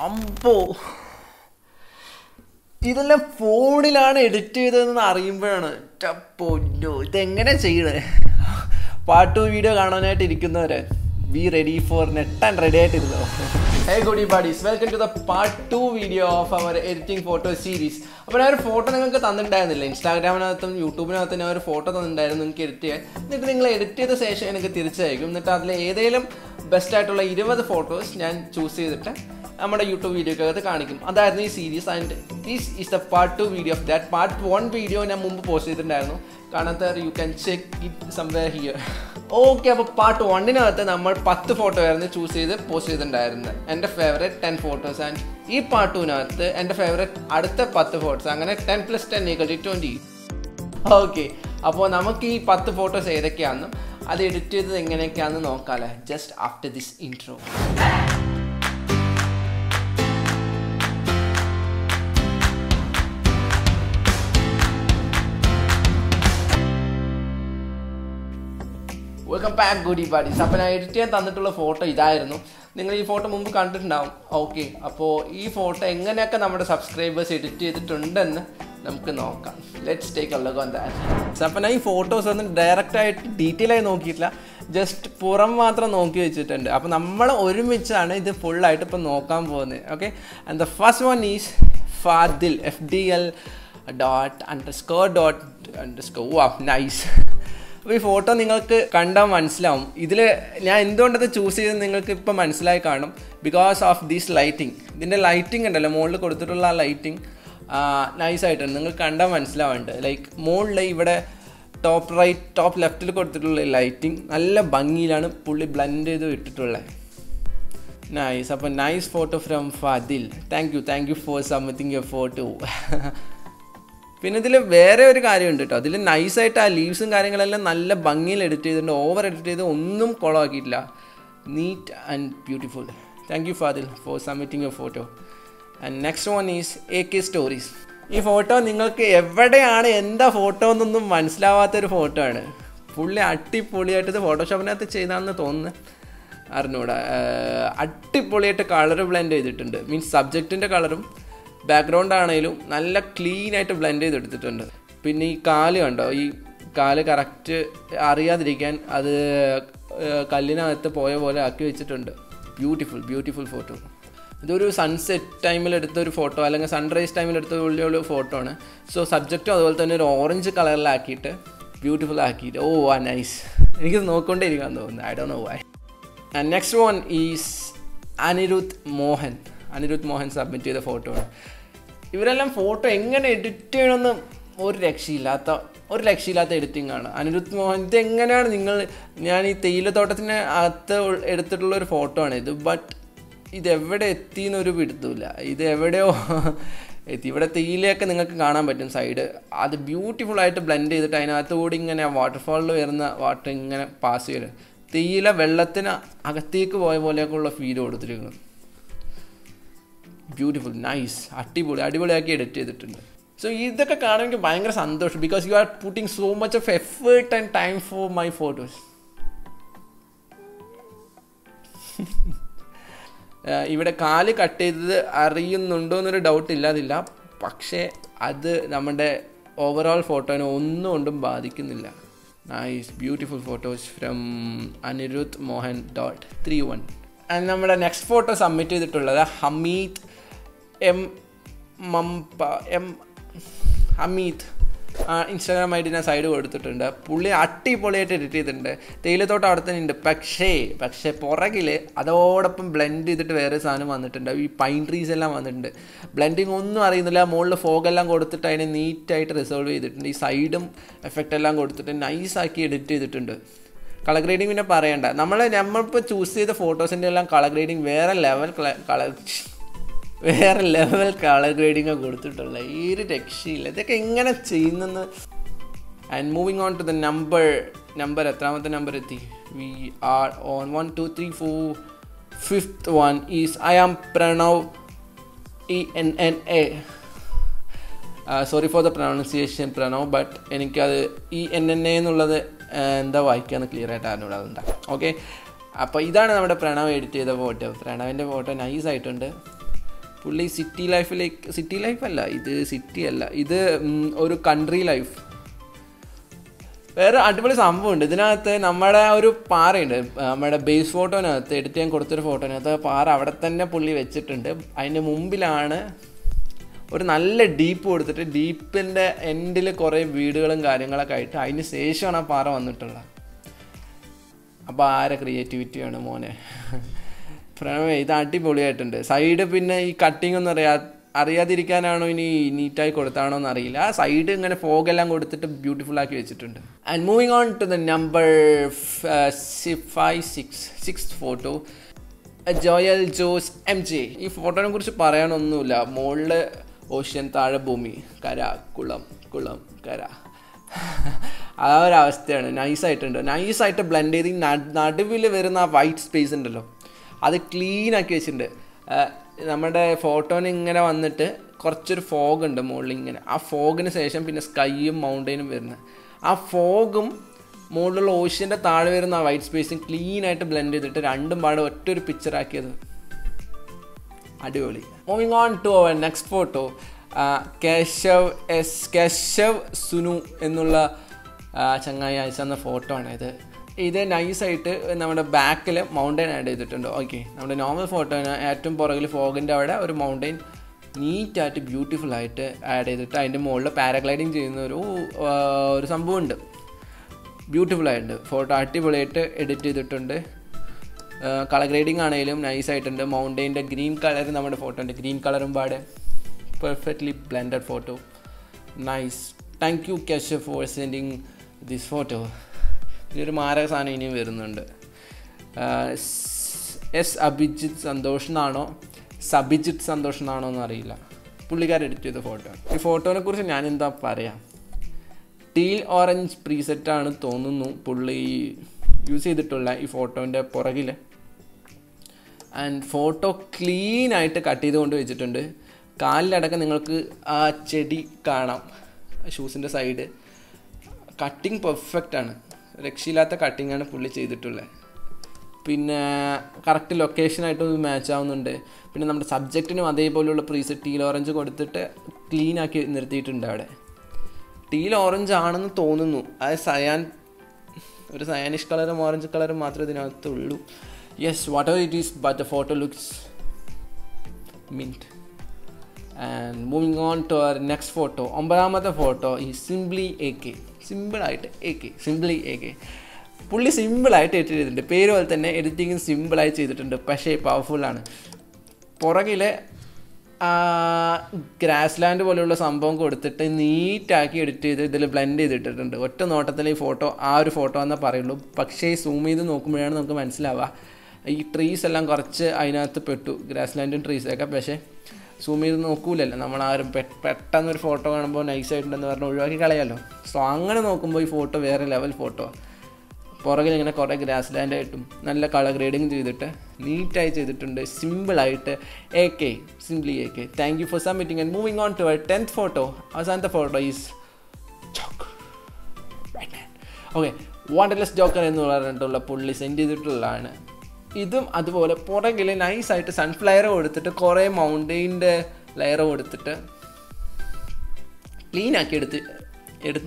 അമ്പോ ഇതെല്ലാം ഫോണിലാണ് എഡിറ്റ് ചെയ്തതെന്ന് അറിയുമ്പോഴാണ് പൊന്നോ ഇതെങ്ങനെ ചെയ്യണേ. പാർട്ട് 2 വീഡിയോ കാണാനായിട്ട് ഇരിക്കുന്നവരെ ബി റെഡി ഫോർ നെട്ടാൻ റെഡി ആയിട്ടിരുന്നോ. Hey goodie buddies, welcome to the part 2 video of our editing photo series. അപ്പോൾ ഞാൻ ഒരു ഫോട്ടോ നിങ്ങൾക്ക് തന്നിട്ടുണ്ടായിരുന്നില്ല, ഇൻസ്റ്റാഗ്രാമിനകത്തും യൂട്യൂബിനകത്തും ഞാൻ ഒരു ഫോട്ടോ തന്നിട്ടുണ്ടായിരുന്നു നിങ്ങൾക്ക് എഡിറ്റ് ചെയ്യാൻ. എന്നിട്ട് നിങ്ങൾ എഡിറ്റ് ചെയ്ത ശേഷം എനിക്ക് തിരിച്ചയക്കും. എന്നിട്ട് അതിൽ ഏതെങ്കിലും ബെസ്റ്റ് ആയിട്ടുള്ള 20 ഫോട്ടോസ് ഞാൻ ചൂസ് ചെയ്തിട്ട് നമ്മുടെ യൂട്യൂബ് വീഡിയോക്കകത്ത് കാണിക്കും. അതായിരുന്നു ഈ series. And this is the part 2 video of that. Part 1 video ഞാൻ മുമ്പ് പോസ്റ്റ് ചെയ്തിട്ടുണ്ടായിരുന്നു, കാണാത്തവർ you can check it somewhere here. Okay, അപ്പോൾ പാർട്ട് 1-നകത്ത് നമ്മൾ 10 ഫോട്ടോ ആയിരുന്നു ചൂസ് ചെയ്ത് പോസ്റ്റ് ചെയ്തിട്ടുണ്ടായിരുന്നത്, എൻ്റെ ഫേവറേറ്റ് 10 ഫോട്ടോസ്. ആൻഡ് ഈ പാർട്ട് 2-നകത്ത് എൻ്റെ ഫേവറേറ്റ് അടുത്ത 10 ഫോട്ടോസ്. അങ്ങനെ 10 + 10 = 20. ഓക്കെ, അപ്പോൾ നമുക്ക് ഈ 10 ഫോട്ടോസ് ഏതൊക്കെയാണെന്നും അത് എഡിറ്റ് ചെയ്തത് എങ്ങനെയൊക്കെയാണെന്ന് നോക്കാമല്ലേ, just after this intro. Welcome back goodie buddies. അപ്പോൾ ഞാൻ എഡിറ്റ് ചെയ്യാൻ തന്നിട്ടുള്ള ഫോട്ടോ ഇതായിരുന്നു. നിങ്ങൾ ഈ ഫോട്ടോ മുമ്പ് കണ്ടിട്ടുണ്ടാവും. ഓക്കെ, അപ്പോൾ ഈ ഫോട്ടോ എങ്ങനെയൊക്കെ നമ്മുടെ സബ്സ്ക്രൈബേഴ്സ് എഡിറ്റ് ചെയ്തിട്ടുണ്ടെന്ന് നമുക്ക് നോക്കാം. Let's take A look on that. അപ്പോൾ ഞാൻ ഈ ഫോട്ടോസ് ഒന്നും ഡയറക്റ്റായിട്ട് ഡീറ്റെയിൽ ആയി നോക്കിയിട്ടില്ല, ജസ്റ്റ് പുറം മാത്രം നോക്കി വെച്ചിട്ടുണ്ട്. അപ്പോൾ നമ്മൾ ഒരുമിച്ചാണ് ഇത് ഫുള്ളായിട്ട് ഇപ്പോൾ നോക്കാൻ പോകുന്നത്. Okay, and the first one is Fadil FDL____. വാ, നൈസ്. അപ്പോൾ ഈ ഫോട്ടോ നിങ്ങൾക്ക് കണ്ടാൽ മനസ്സിലാവും. ഇതിൽ ഞാൻ എന്തുകൊണ്ടത് ചൂസ് ചെയ്തത് നിങ്ങൾക്ക് ഇപ്പം മനസ്സിലായി കാണും. Because of this lighting. ഇതിൻ്റെ ലൈറ്റിംഗ് ഉണ്ടല്ലോ, മുകളിൽ കൊടുത്തിട്ടുള്ള ആ ലൈറ്റിംഗ് നൈസായിട്ടുണ്ട്. നിങ്ങൾക്ക് കണ്ടാൽ മനസ്സിലാവുന്നുണ്ട്. ലൈക്ക് മുകളിൽ ഇവിടെ ടോപ്പ് ലെഫ്റ്റിൽ കൊടുത്തിട്ടുള്ള ലൈറ്റിംഗ് നല്ല ഭംഗിയിലാണ് പുള്ളി ബ്ലെൻഡ് ചെയ്ത് ഇട്ടിട്ടുള്ളത്. നൈസ്. അപ്പോൾ nice photo from Fadil. Thank you for submitting your photo. പിന്നെ ഇതിൽ വേറെ ഒരു കാര്യമുണ്ട് കേട്ടോ. അതിൽ നൈസായിട്ട് ആ ലീവ്സും കാര്യങ്ങളെല്ലാം നല്ല ഭംഗിയിൽ എഡിറ്റ് ചെയ്തിട്ടുണ്ട്. ഓവർ എഡിറ്റ് ചെയ്ത് ഒന്നും കുളമാക്കിയിട്ടില്ല. Neat and beautiful. Thank you Fadil for submitting your photo. And next one is AK stories. ഈ ഫോട്ടോ നിങ്ങൾക്ക് എവിടെയാണ് എന്താ ഫോട്ടോ എന്നൊന്നും മനസ്സിലാവാത്തൊരു ഫോട്ടോ ആണ്. പുള്ളി അടിപൊളിയായിട്ട് ഇത് ഫോട്ടോഷോപ്പിനകത്ത് ചെയ്താണെന്ന് തോന്നുന്നു, അറിഞ്ഞൂടാ. അടിപൊളിയായിട്ട് കളർ ബ്ലെൻഡ് ചെയ്തിട്ടുണ്ട്. മീൻസ് സബ്ജക്റ്റിൻ്റെ കളറും ബാക്ക്ഗ്രൗണ്ട് ആണെങ്കിലും നല്ല ക്ലീനായിട്ട് ബ്ലെൻഡ് ചെയ്തെടുത്തിട്ടുണ്ട്. പിന്നെ ഈ കാല് കണ്ടോ, ഈ കാല് കറക്റ്റ് അറിയാതിരിക്കാൻ അത് കല്ലിനകത്ത് പോയ പോലെ ആക്കി വെച്ചിട്ടുണ്ട്. Beautiful photo. ഇതൊരു സൺസെറ്റ് ടൈമിൽ എടുത്തൊരു ഫോട്ടോ, അല്ലെങ്കിൽ സൺറൈസ് ടൈമിൽ എടുത്ത ഉള്ളിയുള്ള ഫോട്ടോ ആണ്. സോ സബ്ജക്റ്റും അതുപോലെ തന്നെ ഒരു ഓറഞ്ച് കളറിലാക്കിയിട്ട് ബ്യൂട്ടിഫുൾ ആക്കിയിട്ട്. ഓ ആ നൈസ്. എനിക്കിത് നോക്കിക്കൊണ്ടേ ഇരിക്കാൻ തോന്നുന്നു. I don't know why. And next one is Anirudh Mohan submit ചെയ്ത ഫോട്ടോ ആണ്. ഇവരെല്ലാം ഫോട്ടോ എങ്ങനെ എഡിറ്റ് ചെയ്യണമെന്ന് ഒരു രക്ഷയില്ലാത്ത എഡിറ്റിംഗ് ആണ്. അനിരുദ്ധ് മോഹൻ, ഇതെങ്ങനെയാണ് ഞാൻ ഈ തേയിലത്തോട്ടത്തിന് അകത്ത് എടുത്തിട്ടുള്ള ഒരു ഫോട്ടോ ആണ് ഇത്. ബട്ട് ഇതെവിടെ എത്തിയെന്നൊരു പിടുത്തമില്ല. ഇത് എവിടെയോ എത്തി. ഇവിടെ തേയിലയൊക്കെ നിങ്ങൾക്ക് കാണാൻ പറ്റും സൈഡ്. അത് ബ്യൂട്ടിഫുള്ളായിട്ട് ബ്ലെൻഡ് ചെയ്തിട്ട് അതിനകത്ത് കൂടി ഇങ്ങനെ വാട്ടർഫാളിൽ വരുന്ന വാട്ടർ ഇങ്ങനെ പാസ് ചെയ്ത് തേയില വെള്ളത്തിന് അകത്തേക്ക് പോയ പോലെയൊക്കെയുള്ള ഫീൽ കൊടുത്തിരിക്കുന്നു. ബ്യൂട്ടിഫുൾ, നൈസ്, അടിപൊളിയാക്കി എഡിറ്റ് ചെയ്തിട്ടുണ്ട്. സോ ഇതൊക്കെ കാണുമെങ്കിൽ ഭയങ്കര സന്തോഷം. Because you are putting so much of effort and time for my photos. ഇവിടെ കാല് കട്ട് ചെയ്തത് അറിയുന്നുണ്ടോ എന്നൊരു ഡൗട്ട് ഇല്ലാതില്ല. പക്ഷേ അത് നമ്മുടെ ഓവറോൾ ഫോട്ടോനെ ഒന്നുകൊണ്ടും ബാധിക്കുന്നില്ല. Nice, beautiful photos from Anirudh Mohan .31. And നമ്മുടെ നെക്സ്റ്റ് ഫോട്ടോ സബ്മിറ്റ് ചെയ്തിട്ടുള്ളത് ഹമീദ് ഇൻസ്റ്റാഗ്രാം ഐ ഡി ഞാൻ സൈഡ് കൊടുത്തിട്ടുണ്ട്. പുള്ളി അടിപൊളിയായിട്ട് എഡിറ്റ് ചെയ്തിട്ടുണ്ട്. തേയിലത്തോട്ടം അവിടെ തന്നെ ഉണ്ട്. പക്ഷേ പുറകിൽ അതോടൊപ്പം ബ്ലെൻഡ് ചെയ്തിട്ട് വേറെ സാധനം വന്നിട്ടുണ്ട്. ഈ പൈൻ ട്രീസ് എല്ലാം വന്നിട്ടുണ്ട്. ബ്ലെൻഡിങ് ഒന്നും അറിയുന്നില്ല. മുകളിൽ ഫോഗെല്ലാം കൊടുത്തിട്ട് അതിനെ നീറ്റായിട്ട് റിസോൾവ് ചെയ്തിട്ടുണ്ട്. ഈ സൈഡും എഫക്റ്റ് എല്ലാം കൊടുത്തിട്ട് നൈസാക്കി എഡിറ്റ് ചെയ്തിട്ടുണ്ട്. കളർ ഗ്രേഡിങ് പിന്നെ പറയണ്ട. നമ്മളിപ്പോൾ ചൂസ് ചെയ്ത ഫോട്ടോസിൻ്റെ എല്ലാം കളർ ഗ്രേഡിങ് വേറെ ലെവൽ കളർ ഗ്രേഡിങ് കൊടുത്തിട്ടുള്ള ഈ ഒരു രക്ഷയില്ല. ഇതൊക്കെ എങ്ങനെ ചെയ്യുന്നെന്ന്. And moving on to the number എത്രാമത്തെ നമ്പർ എത്തി? We are on 1 2 3 4 5th one is I am Pranav ENNA. Sorry for the pronunciation Pranav, but എനിക്കത് ENNA എന്നുള്ളത് എന്താ വായിക്കാന്ന് ക്ലിയർ ആയിട്ട് അറിഞ്ഞൂടാ, അതുകൊണ്ടാണ്. ഓക്കെ, അപ്പോൾ ഇതാണ് നമ്മുടെ പ്രണവ് എഡിറ്റ് ചെയ്ത ഫോട്ടോ. പ്രണവിൻ്റെ ഫോട്ടോ നൈസായിട്ടുണ്ട്. പുള്ളി സിറ്റി ലൈഫ് അല്ല, ഇത് സിറ്റി അല്ല, ഇത് ഒരു കൺട്രി ലൈഫ്. വേറെ അടിപൊളി സംഭവമുണ്ട് ഇതിനകത്ത്. നമ്മുടെ ഒരു പാറയുണ്ട്, നമ്മുടെ ബേസ് ഫോട്ടോനകത്ത് എഡിറ്റ് ചെയ്യാൻ കൊടുത്തൊരു ഫോട്ടോനകത്ത് പാറ അവിടെ തന്നെ പുള്ളി വെച്ചിട്ടുണ്ട്. അതിൻ്റെ മുമ്പിലാണ് ഒരു നല്ല ഡീപ്പ് കൊടുത്തിട്ട് ഡീപ്പിൻ്റെ എൻഡിൽ കുറേ വീടുകളും കാര്യങ്ങളൊക്കെ ആയിട്ട് അതിന് ശേഷമാണ് ആ പാറ വന്നിട്ടുള്ളത്. അപ്പോൾ ആരെ ക്രിയേറ്റിവിറ്റിയാണ് മോനെ. പ്രണവേ ഇത് അടിപൊളിയായിട്ടുണ്ട്. സൈഡ് പിന്നെ ഈ കട്ടിങ് ഒന്നും അറിയാതിരിക്കാനാണോ ഇനി നീറ്റായി കൊടുത്താണോ എന്ന് അറിയില്ല. ആ സൈഡ് ഇങ്ങനെ ഫോഗെല്ലാം കൊടുത്തിട്ട് ബ്യൂട്ടിഫുൾ ആക്കി വെച്ചിട്ടുണ്ട്. And moving on to the number 6th photo, Joel Jose MJ. ഈ ഫോട്ടോനെ കുറിച്ച് പറയാനൊന്നുമില്ല. മുകളിൽ ഓഷ്യൻ, താഴെ ഭൂമി, കര, കുളം, കര. ആ ഒരവസ്ഥയാണ്. നൈസായിട്ട് ബ്ലെൻഡ് ചെയ്ത് നടുവിൽ വരുന്ന ആ വൈറ്റ് സ്പേസ് ഉണ്ടല്ലോ അത് ക്ലീൻ ആക്കി വെച്ചിട്ടുണ്ട്. നമ്മുടെ ഫോട്ടോന് ഇങ്ങനെ വന്നിട്ട് കുറച്ചൊരു ഫോഗ് ഉണ്ട് മുകളിൽ ഇങ്ങനെ. ആ ഫോഗിന് ശേഷം പിന്നെ സ്കൈയും മൗണ്ടൈനും വരുന്നത്. ആ ഫോഗും മുകളിലുള്ള ഓഷ്യൻ്റെ താഴെ വരുന്ന ആ വൈറ്റ് സ്പേസും ക്ലീനായിട്ട് ബ്ലെൻഡ് ചെയ്തിട്ട് രണ്ടും പാടെ ഒറ്റൊരു പിക്ചറാക്കിയത് അടിപൊളി. Moving on to our next photo, Keshav Sunu എന്നുള്ള ചങ്ങായി അയച്ചെന്ന ഫോട്ടോ ആണ് ഇത് നൈസായിട്ട് നമ്മുടെ ബാക്കിൽ മൗണ്ടൈൻ ആഡ് ചെയ്തിട്ടുണ്ട്. ഓക്കെ, നമ്മുടെ നോർമൽ ഫോട്ടോന് ഏറ്റവും പുറകിൽ ഫോഗിൻ്റെ അവിടെ ഒരു മൗണ്ടൈൻ നീറ്റായിട്ട് ബ്യൂട്ടിഫുള്ളായിട്ട് ആഡ് ചെയ്തിട്ട് അതിൻ്റെ മുകളിൽ പാരാഗ്ലൈഡിങ് ചെയ്യുന്ന ഒരു സംഭവമുണ്ട്. ബ്യൂട്ടിഫുള്ളായിട്ടുണ്ട്. ഫോട്ടോ അടിപൊളിയായിട്ട് എഡിറ്റ് ചെയ്തിട്ടുണ്ട്. കളർ ഗ്രേഡിങ് ആണെങ്കിലും നൈസായിട്ടുണ്ട്. മൗണ്ടൈൻ്റെ ഗ്രീൻ കളർ നമ്മുടെ ഫോട്ടോൻ്റെ ഗ്രീൻ കളറും പാടെ perfectly blended photo. Nice. Thank you Keshav four sending this photo. ഇതൊരു മാരക സാധനം ഇനിയും വരുന്നുണ്ട്. അഭിജിത്ത് സന്തോഷ് എന്നാണോ എന്നറിയില്ല. പുള്ളിക്കാരൻ എഡിറ്റ് ചെയ്ത ഫോട്ടോ. ഈ ഫോട്ടോനെ കുറിച്ച് ഞാൻ എന്താ പറയാം, ടീൽ ഓറഞ്ച് പ്രീസെറ്റാണ് തോന്നുന്നു പുള്ളി യൂസ് ചെയ്തിട്ടുള്ള ഈ ഫോട്ടോൻ്റെ പുറകിൽ. ആൻഡ് ഫോട്ടോ ക്ലീനായിട്ട് കട്ട് ചെയ്തുകൊണ്ട് വെച്ചിട്ടുണ്ട്. കാലിലടക്കം നിങ്ങൾക്ക് ആ ചെടി കാണാം, ഷൂസിൻ്റെ സൈഡ്. കട്ടിങ് പെർഫെക്റ്റാണ്, രക്ഷയില്ലാത്ത കട്ടിങ്ങാണ് പുള്ളി ചെയ്തിട്ടുള്ളത്. പിന്നെ കറക്റ്റ് ലൊക്കേഷനായിട്ട് മാച്ച് ആവുന്നുണ്ട്. പിന്നെ നമ്മുടെ സബ്ജക്റ്റിനും അതേപോലെയുള്ള പ്രീസെറ്റ് ടീൽ ഓറഞ്ച് കൊടുത്തിട്ട് ക്ലീനാക്കി നിർത്തിയിട്ടുണ്ട്. അവിടെ ടീൽ ഓറഞ്ച് ആണെന്ന് തോന്നുന്നു. അത് ഒരു സയാനിഷ് കളറും ഓറഞ്ച് കളറും മാത്രമേ ഇതിനകത്തുള്ളൂ. Yes, whatever it is, but the photo looks mint. And moving on to our next photo, 9ാമത്തെ ഫോട്ടോ ഈ സിംപ്ലി AK. സിംപ്ലി AK പുള്ളി സിമ്പിളായിട്ട് എഡിറ്റ് ചെയ്തിട്ടുണ്ട്. പേര് പോലെ തന്നെ എഡിറ്റിങ് സിമ്പിളായി ചെയ്തിട്ടുണ്ട്, പക്ഷേ പവർഫുള്ളാണ്. പുറകിൽ ഗ്രാസ് ലാൻഡ് പോലെയുള്ള സംഭവം കൊടുത്തിട്ട് നീറ്റാക്കി എഡിറ്റ് ചെയ്ത് ഇതിൽ ബ്ലെൻഡ് ചെയ്തിട്ടിട്ടുണ്ട്. ഒറ്റ നോട്ടത്തിൽ ഈ ഫോട്ടോ ഒരു ഫോട്ടോ എന്നേ പറയുള്ളൂ. പക്ഷേ സൂം ചെയ്ത് നോക്കുമ്പോഴാണ് നമുക്ക് മനസ്സിലാവുക ഈ ട്രീസ് എല്ലാം കുറച്ച് അതിനകത്ത് പെട്ടു, ഗ്രാസ് ലാൻഡും ട്രീസൊക്കെ. പക്ഷേ സൂം ചെയ്ത് നോക്കൂലല്ലോ നമ്മളാരും. പെട്ടെന്നൊരു ഫോട്ടോ കാണുമ്പോൾ നൈസായിട്ടുണ്ടെന്ന് പറഞ്ഞ് ഒഴിവാക്കി കളയാമല്ലോ. സോ അങ്ങനെ നോക്കുമ്പോൾ ഈ ഫോട്ടോ വേറെ ലെവൽ ഫോട്ടോ. പുറകിൽ ഇങ്ങനെ കുറേ ഗ്രാസ് ലാൻഡായിട്ടും നല്ല കളർ ഗ്രേഡിങ് ചെയ്തിട്ട് നീറ്റായി ചെയ്തിട്ടുണ്ട്. സിമ്പിളായിട്ട് simply AK. Thank you for submitting. And moving on to our 10th photo. അവസാനത്തെ photo is okay, wanderless joker എന്ന് പറഞ്ഞിട്ടുള്ള പുള്ളി സെൻഡ് ചെയ്തിട്ടുള്ളതാണ്. ഇതും അതുപോലെ പുറകിൽ നൈസായിട്ട് സൺഫ്ലവർ കൊടുത്തിട്ട് കുറേ മൗണ്ടെയിൻ്റെ ലെയർ കൊടുത്തിട്ട് ക്ലീനാക്കി എടുത്ത്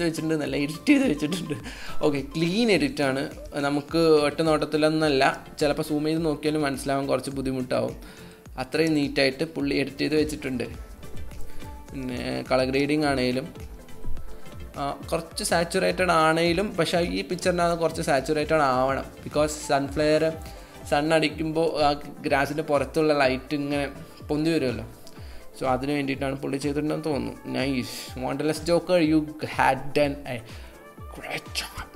വെച്ചിട്ടുണ്ട്, നല്ല എഡിറ്റ് ചെയ്ത് വെച്ചിട്ടുണ്ട്. ഓക്കെ, ക്ലീൻ എഡിറ്റാണ്. നമുക്ക് ഒറ്റ നോട്ടത്തിലൊന്നല്ല, ചിലപ്പോൾ സൂം ചെയ്ത് നോക്കിയാലും മനസ്സിലാവാൻ കുറച്ച് ബുദ്ധിമുട്ടാവും. അത്രയും നീറ്റായിട്ട് പുള്ളി എഡിറ്റ് ചെയ്ത് വെച്ചിട്ടുണ്ട്. പിന്നെ കളർ ഗ്രേഡിങ് ആണെങ്കിലും കുറച്ച് സാച്ചുറേറ്റഡ് ആണെങ്കിലും, പക്ഷേ ഈ പിക്ചറിനകത്ത് കുറച്ച് സാച്ചുറേറ്റഡ് ആവണം. ബിക്കോസ് സണ്ണടിക്കുമ്പോൾ ആ ഗ്രാസിൻ്റെ പുറത്തുള്ള ലൈറ്റ് ഇങ്ങനെ പൊന്തി വരുമല്ലോ. സോ അതിന് വേണ്ടിയിട്ടാണ് പുള്ളി ചെയ്തിട്ടുണ്ടെന്ന് തോന്നുന്നു. Nice. Wanderlust joker, you had done a great job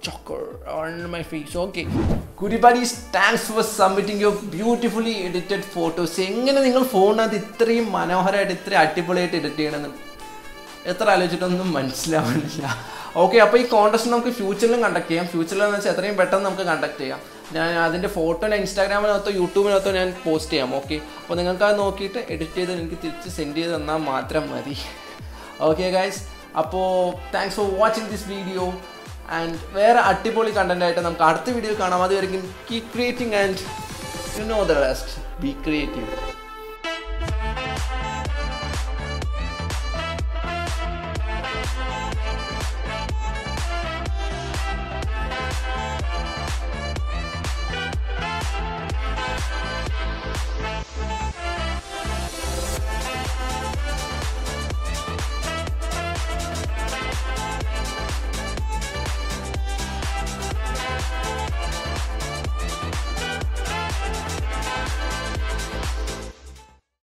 joker on my face. Okay, goodie buddies, thanks for submitting your beautifully edited photos. എങ്ങനെ നിങ്ങൾ ഫോണിനകത്ത് ഇത്രയും മനോഹരമായിട്ട് ഇത്രയും അടിപൊളിയായിട്ട് എഡിറ്റ് ചെയ്യണമെന്ന് എത്ര ആലോചിച്ചിട്ടൊന്നും മനസ്സിലാവുന്നില്ല. ഓക്കെ, അപ്പോൾ ഈ കോൺടെസ്റ്റ് നമുക്ക് ഫ്യൂച്ചറിലും കണ്ടക്ട് ചെയ്യാം. ഫ്യൂച്ചറിലെന്ന് വെച്ചാൽ എത്രയും പെട്ടെന്ന് നമുക്ക് കണ്ടക്ട് ചെയ്യാം. ഞാൻ അതിൻ്റെ ഫോട്ടോ ഇൻസ്റ്റാഗ്രാമിനകത്തോ യൂട്യൂബിനകത്തോ ഞാൻ പോസ്റ്റ് ചെയ്യാം. ഓക്കെ, അപ്പോൾ നിങ്ങൾക്കത് നോക്കിയിട്ട് എഡിറ്റ് ചെയ്ത് എനിക്ക് തിരിച്ച് സെൻഡ് ചെയ്ത് തന്നാൽ മാത്രം മതി. ഓക്കെ ഗൈസ്, അപ്പോൾ thanks for watching this video. And വേറെ അടിപൊളി കണ്ടൻറ്റായിട്ട് നമുക്ക് അടുത്ത വീഡിയോ കാണാം. അതുവരെയും keep creating and you know the rest. B creative.